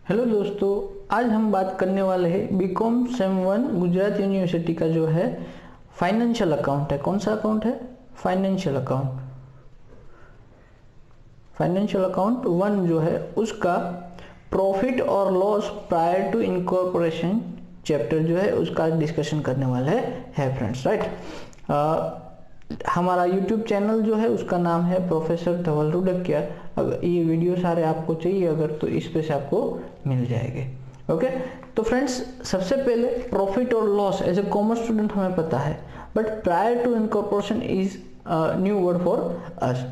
Hello दोस्तों, आज हम बात करने वाले हैं बीकॉम सेम 1 गुजरात यूनिवर्सिटी का जो है फाइनेंशियल अकाउंट है। कौन सा अकाउंट है? Financial account. फाइनेंशियल अकाउंट 1 जो है उसका प्रॉफिट और loss prior to incorporation chapter जो है उसका डिस्कशन करने वाला है फ्रेंड्स, राइट। हमारा यूट्यूब चैनल जो है उसका नाम है प्रोफेसर धवल रुडकिया। अगर ये वीडियो सारे आपको चाहिए अगर तो इस पे से आपको मिल जाएंगे। ओके, तो फ्रेंड्स सबसे पहले प्रॉफिट और loss as a commerce student हमें पता है, but prior to incorporation is new word for us,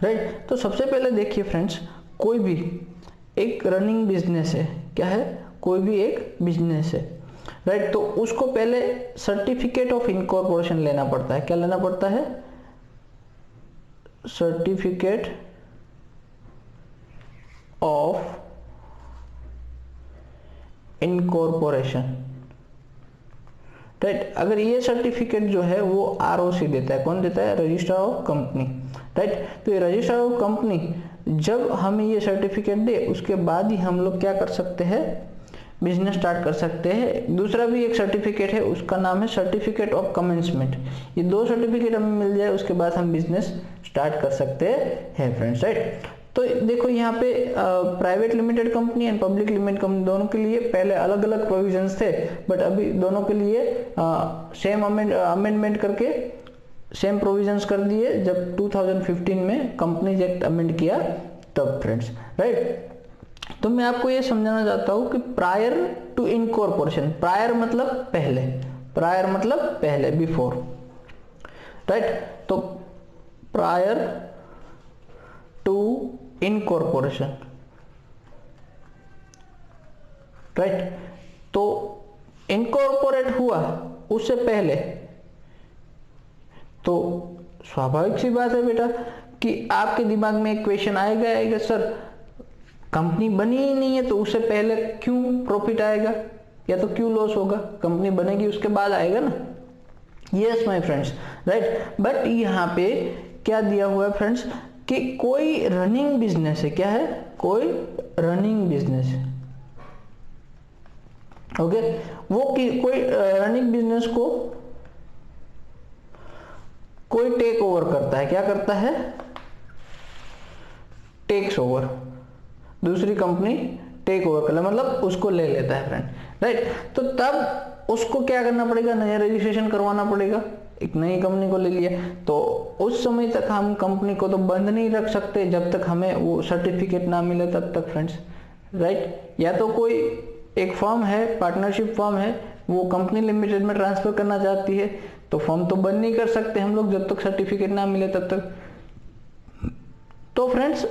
right. तो सबसे पहले देखिए फ्रेंड्स, कोई भी एक रनिंग बिजनेस है। क्या है? कोई भी एक बिजनेस है, राइट। तो उसको पहले सर्टिफिकेट ऑफ इनकॉर्पोरेशन लेना पड़ता है। क्या लेना पड़ता है? Certificate of incorporation, right. अगर ये सर्टिफिकेट जो है वो आरओसी देता है। कौन देता है? Registrar of company, right. तो ये रजिस्ट्रार ऑफ कंपनी जब हमें ये सर्टिफिकेट दे उसके बाद ही हम लोग क्या कर सकते हैं? बिजनेस स्टार्ट कर सकते हैं। दूसरा भी एक सर्टिफिकेट है, उसका नाम है सर्टिफिकेट ऑफ कमेंसमेंट। ये दो सर्टिफिकेट हमें मिल जाए उसके बाद हम बिजनेस स्टार्ट कर सकते हैं फ्रेंड्स, राइट। तो देखो यहाँ पे private limited company and public limited company दोनों के लिए पहले अलग अलग प्रोविजंस थे, बट अभी दोनों के लिए सेम अमेंडमेंट करके सेम प्रोविजंस कर दिए जब 2015 में कंपनीज एक्ट अमेंड किया तब फ्रेंड्स, राइट। तो मैं आपको ये समझाना चाहता हूं कि प्रायर टू इनकॉर्पोरेशन, प्रायर मतलब पहले, प्रायर मतलब पहले, बिफोर, राइट। तो प्रायर टू इनकॉर्पोरेशन, राइट। तो इनकॉर्पोरेट हुआ उससे पहले तो स्वाभाविक सी बात है बेटा कि आपके दिमाग में एक क्वेश्चन आएगा सर कंपनी बनी ही नहीं है तो उससे पहले क्यों प्रॉफिट आएगा या तो क्यों लॉस होगा? कंपनी बनेगी उसके बाद आएगा ना। Yes my friends, right. But यहाँ पे क्या दिया हुआ है फ्रेंड्स कि कोई रनिंग बिजनेस है। क्या है? कोई रनिंग बिजनेस है, ओके। वो कोई रनिंग बिजनेस को कोई टेक ओवर करता है। क्या करता है? टेक्स ओवर, दूसरी कंपनी टेक ओवर कर, मतलब उसको ले लेता है फ्रेंड, राइट। तो तब उसको क्या करना पड़ेगा? नया रजिस्ट्रेशन करवाना पड़ेगा। एक नई कंपनी को ले लिया तो उस समय तक हम कंपनी को तो बंद नहीं रख सकते जब तक हमें वो सर्टिफिकेट ना मिले तब तक फ्रेंड्स, राइट। या तो कोई एक फर्म है, पार्टनरशिप फर्म है, वो कंपनी लिमिटेड में ट्रांसफर करना चाहती है तो फर्म तो बंद नहीं कर सकते हम लोग जब तक सर्टिफिकेट ना मिले तब तक। तो फ्रेंड्स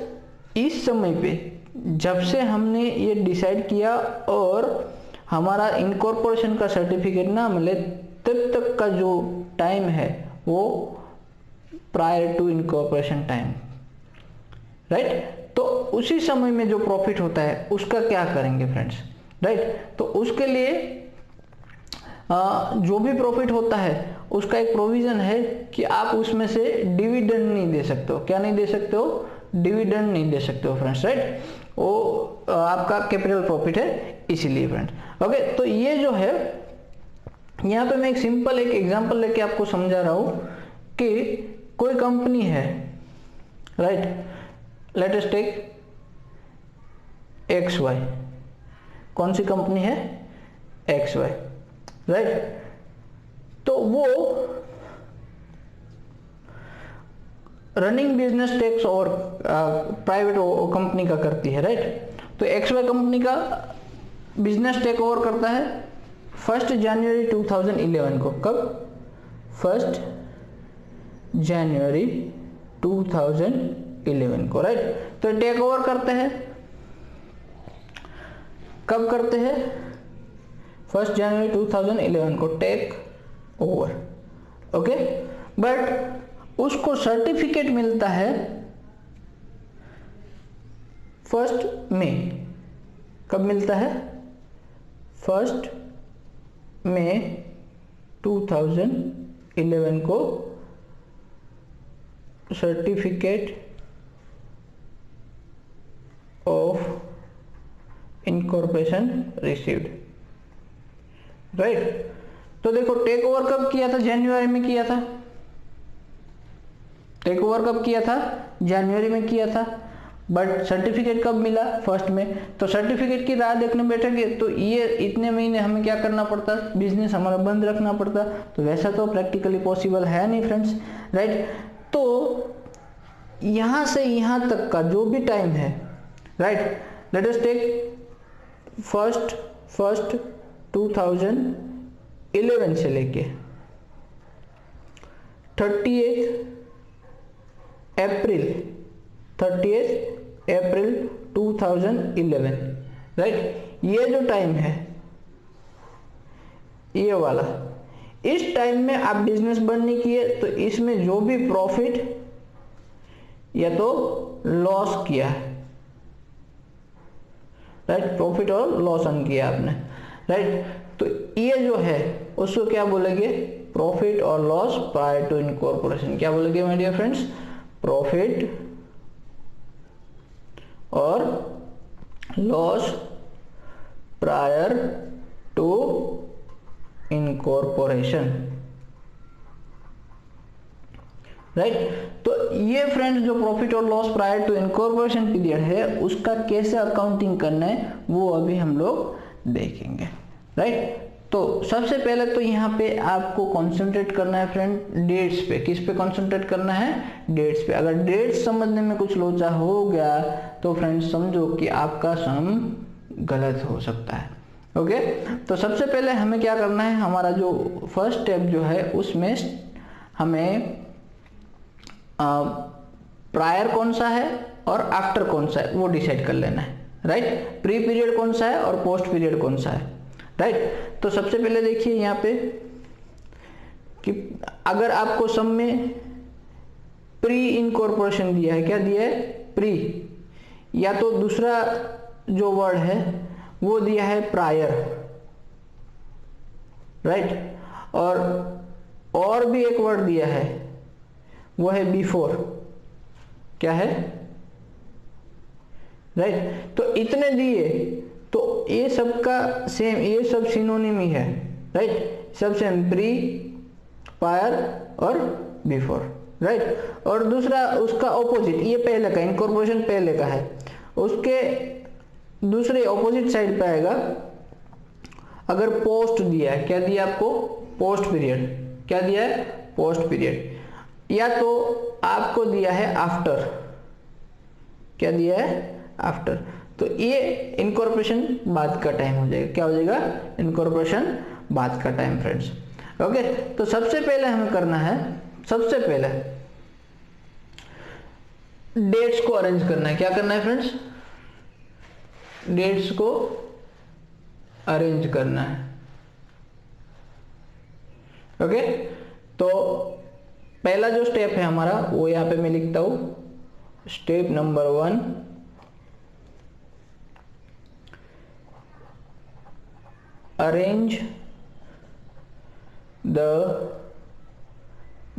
इस समय पे जब से हमने ये डिसाइड किया और हमारा इनकॉर्पोरेशन का सर्टिफिकेट ना मिले तब तक का जो टाइम है वो prior to incorporation time, right. तो उसी समय में जो प्रॉफिट होता है उसका क्या करेंगे फ्रेंड्स, राइट। तो उसके लिए जो भी प्रॉफिट होता है उसका एक प्रोविजन है कि आप उसमें से डिविडेंड नहीं दे सकते हो। क्या नहीं दे सकते हो? डिविडेंड नहीं दे सकते हो फ्रेंड्स, राइट। वो आपका कैपिटल प्रॉफिट है इसीलिए फ्रेंड्स, ओके। तो ये जो है यहाँ पे मैं एक सिंपल एक एग्जांपल लेके आपको समझा रहा हूं कि कोई कंपनी है, right. Let us take XY। कौन सी कंपनी है? XY, right. तो वो रनिंग बिजनेस टैक्स और प्राइवेट कंपनी का करती है, राइट। तो XY कंपनी का बिजनेस टेक ओवर करता है 1 जनवरी 2011 को। कब? 1 जनवरी 2011 को, राइट। तो टेक ओवर करते हैं। कब करते हैं? 1 जनवरी 2011 को टेक ओवर, ओके। बट उसको सर्टिफिकेट मिलता है 1 मई। कब मिलता है? 1 मई 2011 को certificate of incorporation received, right. तो देखो टेक ओवर कब किया था, जनवरी में किया था। टेक ओवर कब किया था, जनवरी में किया था। बट सर्टिफिकेट कब मिला, फर्स्ट में। तो सर्टिफिकेट की राह देखने बैठेंगे तो ये इतने महीने हमें क्या करना पड़ता, बिजनेस हमारा बंद रखना पड़ता। तो वैसा तो प्रैक्टिकली पॉसिबल है नहीं फ्रेंड्स, राइट। तो यहां से यहां तक का जो भी टाइम है, right, let us take first 2011 से लेके 30 अप्रैल 2011, राइट। ये जो टाइम है, ये वाला, इस टाइम में आप बिजनेस बंद नहीं किए तो इसमें जो भी प्रॉफिट या तो लॉस किया है, राइट, प्रॉफिट और लॉस अर्न किया आपने, राइट। तो ये जो है उसको क्या बोलेंगे, प्रॉफिट और लॉस प्रायर टू इनकॉर्पोरेशन। क्या बोलेंगे माय डियर फ्रेंड्स, प्रॉफिट और loss prior to incorporation, right. तो ये फ्रेंड्स जो प्रॉफिट और loss prior to incorporation period है उसका कैसे अकाउंटिंग करना है वो अभी हम लोग देखेंगे, राइट। तो सबसे पहले तो यहाँ पे आपको कंसंट्रेट करना है फ्रेंड डेट्स पे। किस पे कंसंट्रेट करना है, डेट्स पे। अगर डेट्स समझने में कुछ लोचा हो गया तो फ्रेंड्स समझो कि आपका सम गलत हो सकता है, ओके। तो सबसे पहले हमें क्या करना है, हमारा जो फर्स्ट स्टेप जो है उसमें हमें प्रायर कौन सा है और आफ्टर कौन सा है वो डिसाइड कर लेना है, राइट। प्री पीरियड कौन सा है और पोस्ट पीरियड कौन सा है, राइट। तो सबसे पहले देखिए यहाँ पे कि अगर आपको सम में प्री इनकॉर्पोरेशन दिया है, क्या दिया है, प्री, या तो दूसरा जो वर्ड है वो दिया है प्रायर, राइट, और भी एक वर्ड दिया है वो है बिफोर, क्या है, राइट। तो इतने दिए तो ये सब का सेम, ये सब सिनोनिम ही है, राइट, सब सेम, प्री, प्रायर और बिफोर, राइट। और दूसरा उसका ऑपोजिट, ये पहले का, इनकॉर्पोरेशन पहले का है, उसके दूसरे ऑपोजिट साइड पे आएगा अगर पोस्ट दिया है, क्या दिया आपको, पोस्ट पीरियड, क्या दिया है, पोस्ट पीरियड, या तो आपको दिया है आफ्टर, क्या दिया है, आफ्टर। तो ये इनकॉर्पोरेशन बाद का टाइम हो जाएगा, क्या हो जाएगा, इनकॉर्पोरेशन बाद का टाइम फ्रेंड्स, ओके। तो सबसे पहले हमें करना है, सबसे पहले डेट्स को अरेंज करना है। क्या करना है फ्रेंड्स, डेट्स को अरेंज करना है, ओके। तो पहला जो स्टेप है हमारा वो यहां पे मैं लिखता हूं, step number 1, arrange the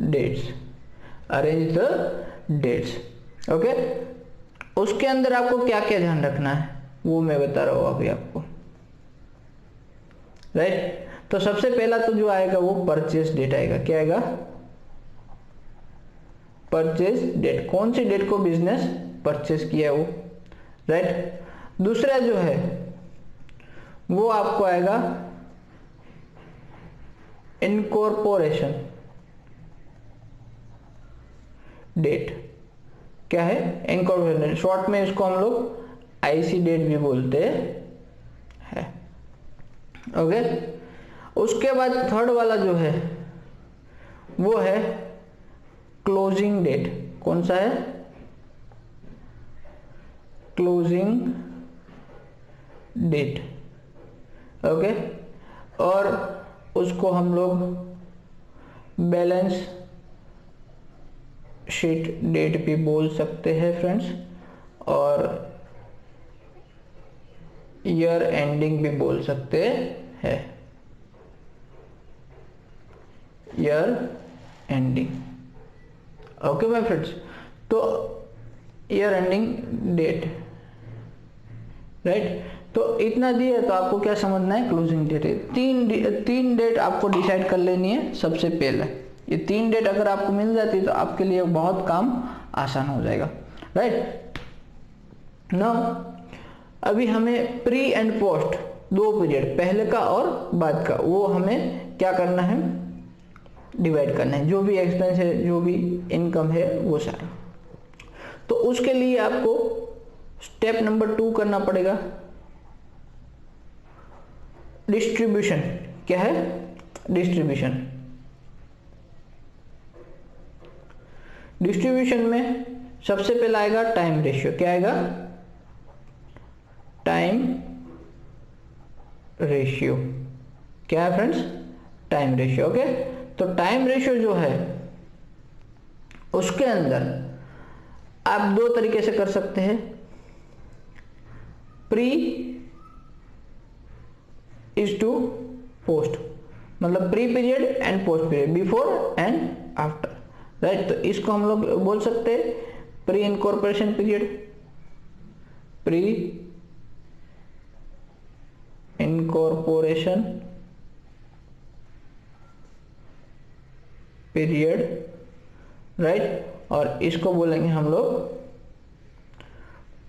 dates, arrange the dates, okay. उसके अंदर आपको क्या क्या ध्यान रखना है वो मैं बता रहा हूं अभी आपको, राइट। तो सबसे पहला तो जो आएगा वो परचेस डेट आएगा, क्या आएगा, परचेस डेट, कौन सी डेट को बिजनेस परचेस किया वो, राइट। दूसरा जो है वो आपको आएगा इनकॉर्पोरेशन डेट, क्या है, इनकॉर्पोरेशन, शॉर्ट में इसको हम लोग आईसी डेट भी बोलते हैं, ओके। उसके बाद थर्ड वाला जो है वो है क्लोजिंग डेट, कौन सा है, क्लोजिंग डेट, ओके। और उसको हम लोग बैलेंस शीट डेट भी बोल सकते हैं फ्रेंड्स, और ईयर एंडिंग भी बोल सकते हैं, year ending, okay my friends. तो ईयर एंडिंग डेट, राइट। तो इतना दिया तो आपको क्या समझना है, क्लोजिंग डेट है। तीन डेट आपको डिसाइड कर लेनी है सबसे पहले। ये 3 डेट अगर आपको मिल जाती है तो आपके लिए बहुत काम आसान हो जाएगा, राइट। नाउ अभी हमें प्री एंड पोस्ट 2 पीरियड, पहले का और बाद का, वो हमें क्या करना है, डिवाइड करना है। जो भी एक्सपेंस है, जो भी इनकम है, वो सारा। तो उसके लिए आपको स्टेप नंबर 2 करना पड़ेगा, डिस्ट्रीब्यूशन। क्या है, डिस्ट्रीब्यूशन। डिस्ट्रीब्यूशन में सबसे पहला आएगा टाइम रेशियो। क्या आएगा, टाइम रेशियो। क्या है फ्रेंड्स, टाइम रेशियो। ओके, तो टाइम रेशियो जो है उसके अंदर आप 2 तरीके से कर सकते हैं, प्री इज टू पोस्ट, मतलब pre period and post period, before and after, right. तो इसको हम लोग बोल सकते हैं pre incorporation period, pre incorporation period, right. और इसको बोलेंगे हम लोग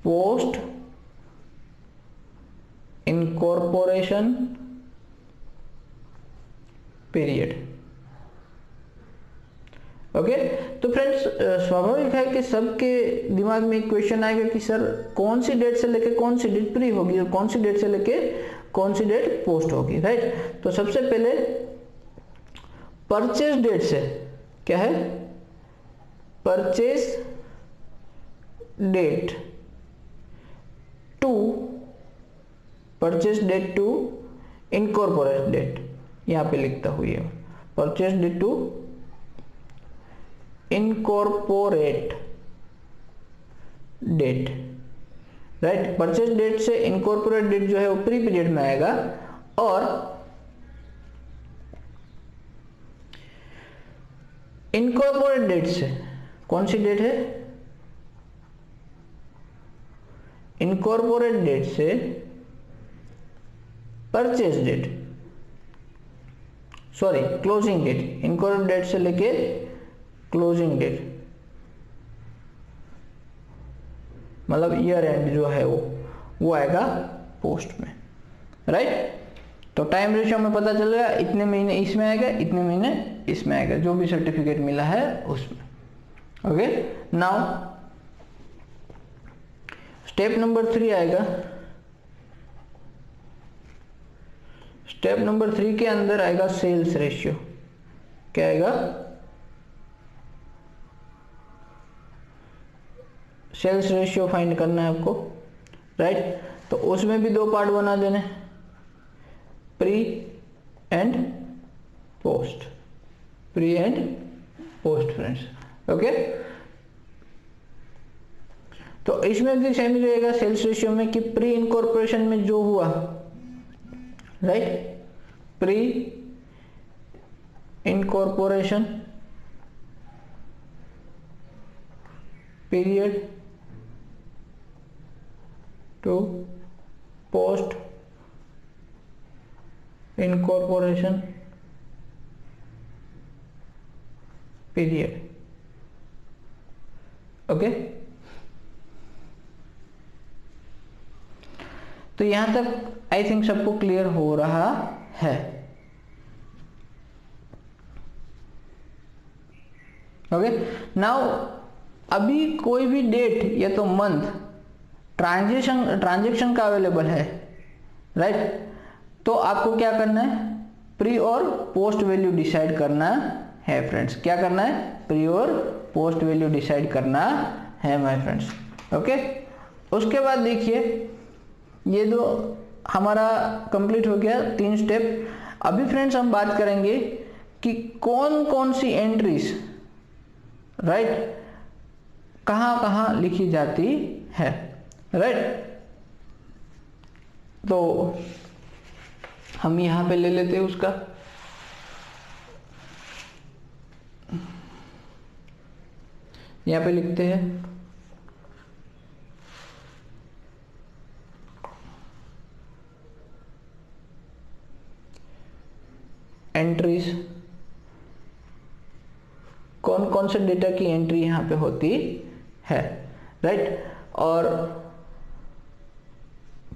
पोस्ट इनकॉर्पोरेशन पीरियड। ओके, तो फ्रेंड्स स्वाभाविक है कि सबके दिमाग में एक क्वेश्चन आएगा कि सर कौन सी डेट से लेके कौन सी डेट प्री होगी और कौन सी डेट से लेके कौन सी डेट पोस्ट होगी, राइट। तो सबसे पहले परचेज डेट से, क्या है, purchase date to, purchase date to incorporate date, यहां पे लिखता हुई है purchase date to incorporate date, right. Purchase date से इनकॉर्पोरेट डेट जो है वो प्री पीरियड में आएगा, और इनकॉर्पोरेट डेट से कौन सी डेट है, इनकॉर्पोरेट डेट से purchase date, sorry closing date, incorporate date से लेके क्लोजिंग डेट, मतलब ईयर एंड जो है वो आएगा पोस्ट में, राइट। तो टाइम रेशियो में पता चल गया, इतने महीने इसमें आएगा, इतने महीने इसमें आएगा, जो भी सर्टिफिकेट मिला है उसमें। ओके, नाउ स्टेप नंबर 3 आएगा। स्टेप नंबर 3 के अंदर आएगा सेल्स रेशियो। क्या आएगा, सेल्स रेशियो फाइंड करना है आपको, राइट। तो उसमें भी 2 पार्ट बना देने, pre and post, pre and post friends. Okay, तो इसमें भी सेम रहेगा सेल्स रेशियो में कि प्री इनकॉर्पोरेशन में जो हुआ, right, pre incorporation period to post incorporation period. Okay, तो यहां तक आई थिंक सबको क्लियर हो रहा है। ओके, नाउ अभी कोई भी डेट या तो मंथ ट्रांजेक्शन का अवेलेबल है, राइट। तो आपको क्या करना है, प्री और पोस्ट वैल्यू डिसाइड करना है फ्रेंड्स। क्या करना है, प्री और पोस्ट वैल्यू डिसाइड करना है माय फ्रेंड्स। ओके, उसके बाद देखिए ये जो हमारा कंप्लीट हो गया 3 स्टेप। अभी फ्रेंड्स हम बात करेंगे कि कौन कौन सी एंट्रीज, राइट, कहां कहां लिखी जाती है, राइट। तो हम यहां पे ले लेते हैं उसका, यहां पे लिखते हैं एंट्रीज, कौन कौन से डेटा की एंट्री यहाँ पे होती है, राइट। और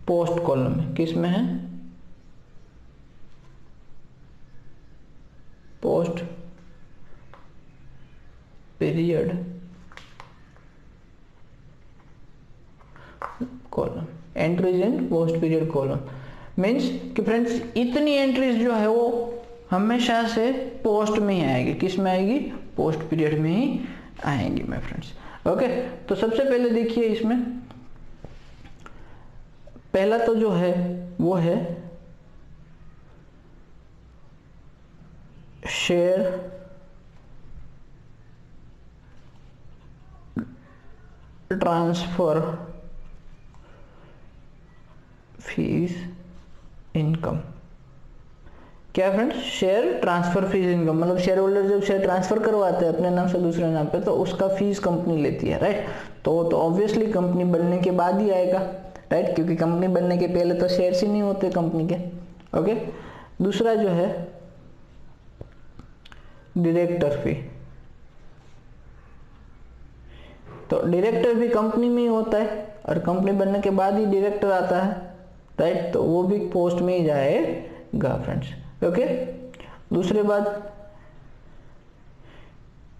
पोस्ट कॉलम में किस में है, post period column, entries in post period column. Means कि फ्रेंड्स इतनी एंट्रीज जो है वो हमेशा से पोस्ट में ही आएगी, किस में आएगी, पोस्ट पीरियड में ही आएंगी माय फ्रेंड्स। ओके, तो सबसे पहले देखिए इसमें पहला तो जो है वो है शेयर ट्रांसफर फीस इनकम। क्या friends, share transfer fees income, मतलब शेयर होल्डर जब शेयर ट्रांसफर करवाते हैं अपने नाम से दूसरे नाम पे तो उसका फीस कंपनी लेती है, राइट। तो ऑब्वियसली कंपनी बनने के बाद ही आएगा, राइट, क्योंकि कंपनी बनने के पहले तो शेयर्स ही नहीं होते कंपनी के। ओके, दूसरा जो है डायरेक्टर फी, तो डायरेक्टर भी कंपनी में ही होता है और कंपनी बनने के बाद ही डायरेक्टर आता है, राइट, तो वो भी पोस्ट में ही जाएगा फ्रेंड्स। ओके, दूसरी बात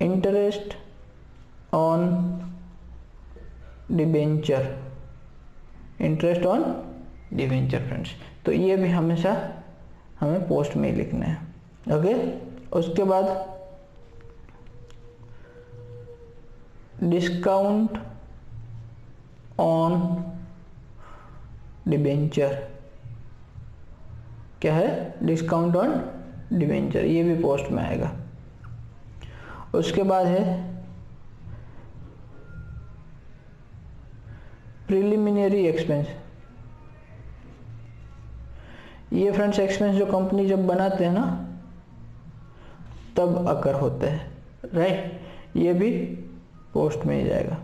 interest on debenture, interest on debenture friends, तो ये भी हमेशा हमें पोस्ट में ही लिखना है। ओके, उसके बाद डिस्काउंट ऑन डिबेंचर, क्या है, डिस्काउंट ऑन डिबेंचर, ये भी पोस्ट में आएगा। उसके बाद है प्रिलिमिनरी एक्सपेंस, ये फ्रेंड्स एक्सपेंस जो कंपनी जब बनाते हैं ना तब अकर होते हैं, राइट, ये भी पोस्ट में ही जाएगा।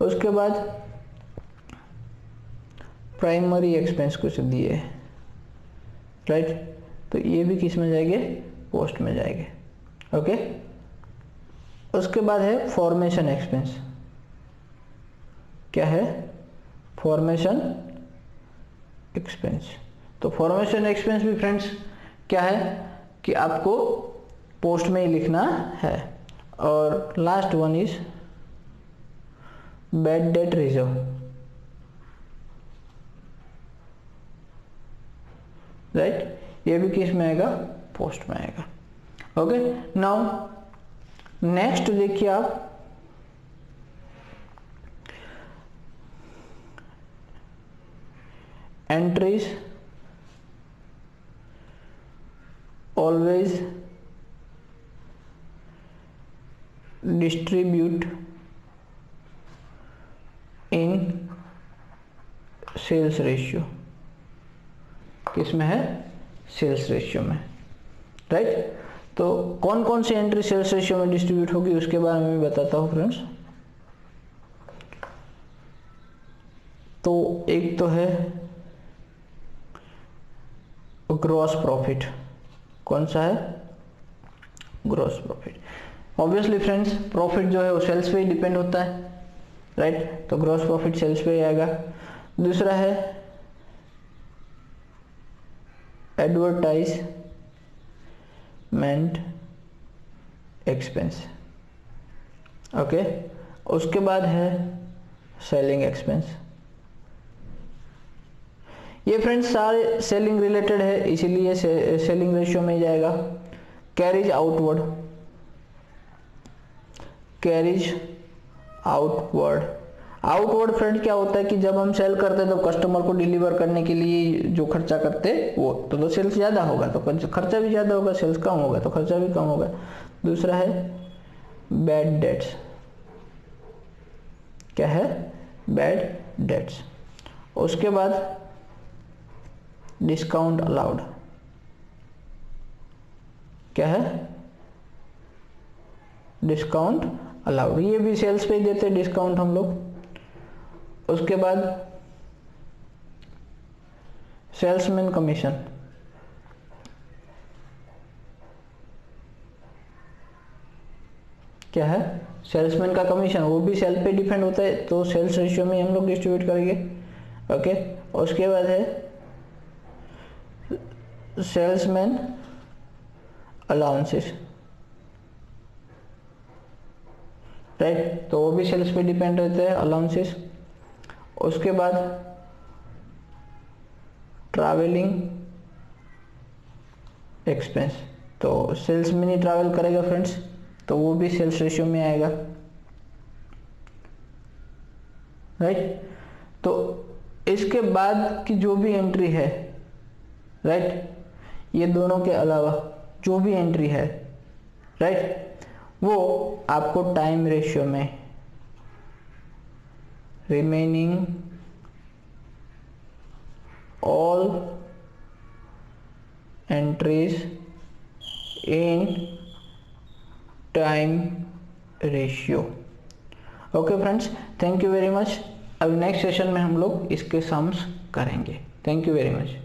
उसके बाद प्राइमरी एक्सपेंस कुछ दिए, राइट, तो ये भी किस में जाएंगे, पोस्ट में जाएंगे। ओके, उसके बाद है फॉर्मेशन एक्सपेंस, क्या है, फॉर्मेशन एक्सपेंस, तो फॉर्मेशन एक्सपेंस भी फ्रेंड्स क्या है कि आपको पोस्ट में ही लिखना है। और last one is bad debt reserve, right, ये भी किस में आएगा, पोस्ट में आएगा। ओके, नाउ नेक्स्ट देखिए आप entries always distribute in sales ratio, किस में है, सेल्स रेशियो में, राइट। तो कौन कौन सी एंट्री सेल्स रेशियो में डिस्ट्रीब्यूट होगी उसके बारे में भी बताता हूँ फ्रेंड्स। तो एक तो है ग्रॉस प्रॉफिट, कौन सा है, gross profit. Obviously friends profit जो है वो सेल्स पे ही डिपेंड होता है, राइट, तो ग्रॉस प्रॉफिट सेल्स पे ही आएगा। दूसरा है एडवर्टाइजमेंट एक्सपेंस, ओके। उसके बाद है सेलिंग एक्सपेंस, ये फ्रेंड्स सारे सेलिंग रिलेटेड है इसीलिए सेलिंग रेशियो में ही जाएगा। Carriage outward, carriage outward, outward friend क्या होता है कि जब हम सेल करते हैं तो कस्टमर को डिलीवर करने के लिए जो खर्चा करते हैं वो तो सेल्स ज़्यादा होगा तो खर्चा भी ज़्यादा होगा, सेल्स कम होगा तो खर्चा भी कम होगा। दूसरा है बैड डेट्स, क्या है, बैड डेट्स। उसके बाद डिस्काउंट अलाउड, क्या है, डिस्काउंट अलाउड, ये भी सेल्स पे देते हैं डिस्काउंट हम लोग। उसके बाद सेल्समैन कमीशन, क्या है, सेल्समैन का कमीशन, वो भी सेल पे डिपेंड होता है, तो सेल्स रेशियो में हम लोग डिस्ट्रीब्यूट करेंगे। ओके, उसके बाद है सेल्समैन अलाउंसेस, राइट, तो वो भी सेल्स पे डिपेंड रहते हैं, अलाउंसेस। उसके बाद ट्रैवलिंग एक्सपेंस, तो सेल्स में नहीं ट्रैवल करेगा फ्रेंड्स, तो वो भी सेल्स रेशियो में आएगा, राइट। तो इसके बाद की जो भी एंट्री है, राइट, ये दोनों के अलावा जो भी एंट्री है, राइट, वो आपको टाइम रेशियो में remaining all entries in time ratio. Okay friends, thank you very much. अब नेक्स्ट सेशन में हम लोग इसके सम्स करेंगे। Thank you very much.